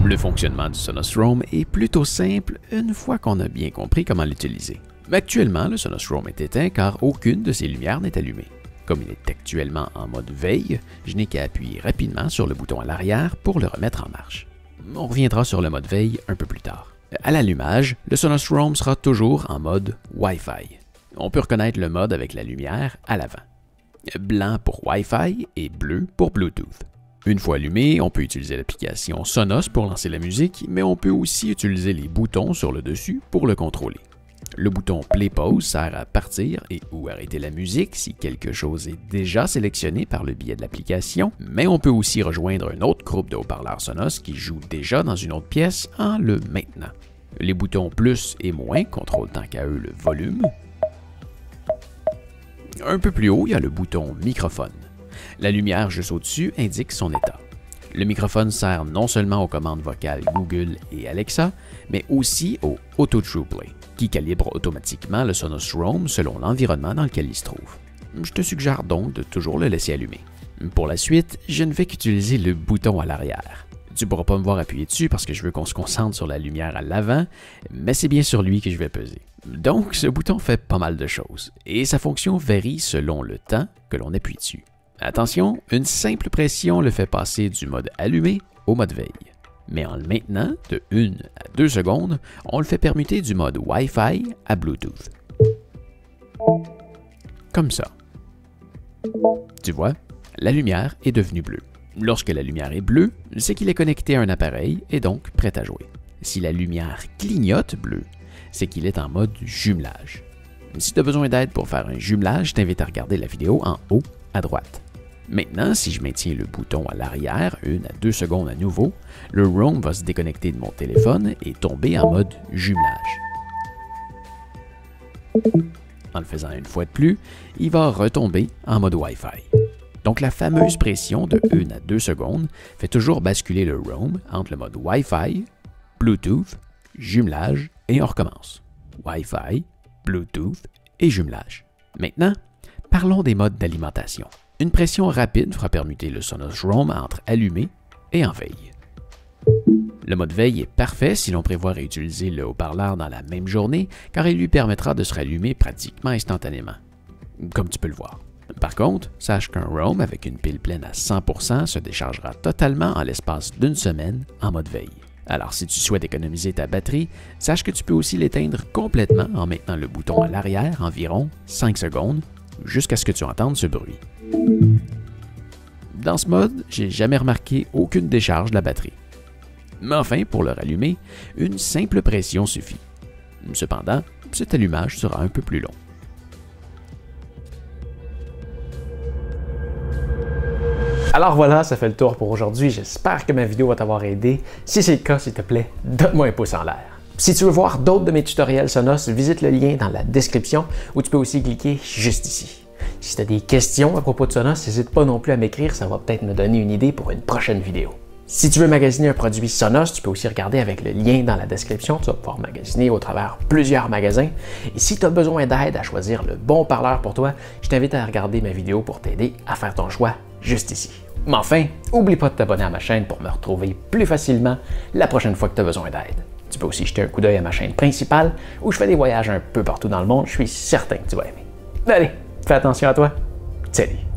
Le fonctionnement du Sonos Roam est plutôt simple une fois qu'on a bien compris comment l'utiliser. Mais actuellement, le Sonos Roam est éteint car aucune de ses lumières n'est allumée. Comme il est actuellement en mode veille, je n'ai qu'à appuyer rapidement sur le bouton à l'arrière pour le remettre en marche. On reviendra sur le mode veille un peu plus tard. À l'allumage, le Sonos Roam sera toujours en mode Wi-Fi. On peut reconnaître le mode avec la lumière à l'avant. Blanc pour Wi-Fi et bleu pour Bluetooth. Une fois allumé, on peut utiliser l'application Sonos pour lancer la musique, mais on peut aussi utiliser les boutons sur le dessus pour le contrôler. Le bouton Play-Pause sert à partir et ou arrêter la musique si quelque chose est déjà sélectionné par le biais de l'application, mais on peut aussi rejoindre un autre groupe de haut-parleurs Sonos qui joue déjà dans une autre pièce en le maintenant. Les boutons plus et moins contrôlent tant qu'à eux le volume. Un peu plus haut, il y a le bouton microphone. La lumière juste au-dessus indique son état. Le microphone sert non seulement aux commandes vocales Google et Alexa, mais aussi au Auto TruePlay, qui calibre automatiquement le Sonos Roam selon l'environnement dans lequel il se trouve. Je te suggère donc de toujours le laisser allumé. Pour la suite, je ne vais qu'utiliser le bouton à l'arrière. Tu ne pourras pas me voir appuyer dessus parce que je veux qu'on se concentre sur la lumière à l'avant, mais c'est bien sur lui que je vais peser. Donc, ce bouton fait pas mal de choses, et sa fonction varie selon le temps que l'on appuie dessus. Attention, une simple pression le fait passer du mode allumé au mode veille. Mais en le maintenant de 1 à 2 secondes, on le fait permuter du mode Wi-Fi à Bluetooth. Comme ça. Tu vois, la lumière est devenue bleue. Lorsque la lumière est bleue, c'est qu'il est connecté à un appareil et donc prêt à jouer. Si la lumière clignote bleu, c'est qu'il est en mode jumelage. Si tu as besoin d'aide pour faire un jumelage, je t'invite à regarder la vidéo en haut à droite. Maintenant, si je maintiens le bouton à l'arrière, 1 à 2 secondes à nouveau, le Roam va se déconnecter de mon téléphone et tomber en mode jumelage. En le faisant une fois de plus, il va retomber en mode Wi-Fi. Donc la fameuse pression de 1 à 2 secondes fait toujours basculer le Roam entre le mode Wi-Fi, Bluetooth, jumelage et on recommence. Wi-Fi, Bluetooth et jumelage. Maintenant, parlons des modes d'alimentation. Une pression rapide fera permuter le Sonos Roam entre allumé et en veille. Le mode veille est parfait si l'on prévoit réutiliser le haut-parleur dans la même journée car il lui permettra de se rallumer pratiquement instantanément, comme tu peux le voir. Par contre, sache qu'un Roam avec une pile pleine à 100% se déchargera totalement en l'espace d'une semaine en mode veille. Alors si tu souhaites économiser ta batterie, sache que tu peux aussi l'éteindre complètement en maintenant le bouton à l'arrière environ 5 secondes jusqu'à ce que tu entendes ce bruit. Dans ce mode, j'ai jamais remarqué aucune décharge de la batterie. Mais enfin, pour le rallumer, une simple pression suffit. Cependant, cet allumage sera un peu plus long. Alors voilà, ça fait le tour pour aujourd'hui. J'espère que ma vidéo va t'avoir aidé. Si c'est le cas, s'il te plaît, donne-moi un pouce en l'air. Si tu veux voir d'autres de mes tutoriels Sonos, visite le lien dans la description ou tu peux aussi cliquer juste ici. Si tu as des questions à propos de Sonos, n'hésite pas non plus à m'écrire, ça va peut-être me donner une idée pour une prochaine vidéo. Si tu veux magasiner un produit Sonos, tu peux aussi regarder avec le lien dans la description, tu vas pouvoir magasiner au travers plusieurs magasins. Et si tu as besoin d'aide à choisir le bon parleur pour toi, je t'invite à regarder ma vidéo pour t'aider à faire ton choix juste ici. Mais enfin, n'oublie pas de t'abonner à ma chaîne pour me retrouver plus facilement la prochaine fois que tu as besoin d'aide. Tu peux aussi jeter un coup d'œil à ma chaîne principale où je fais des voyages un peu partout dans le monde, je suis certain que tu vas aimer. Allez, fais attention à toi. Salut!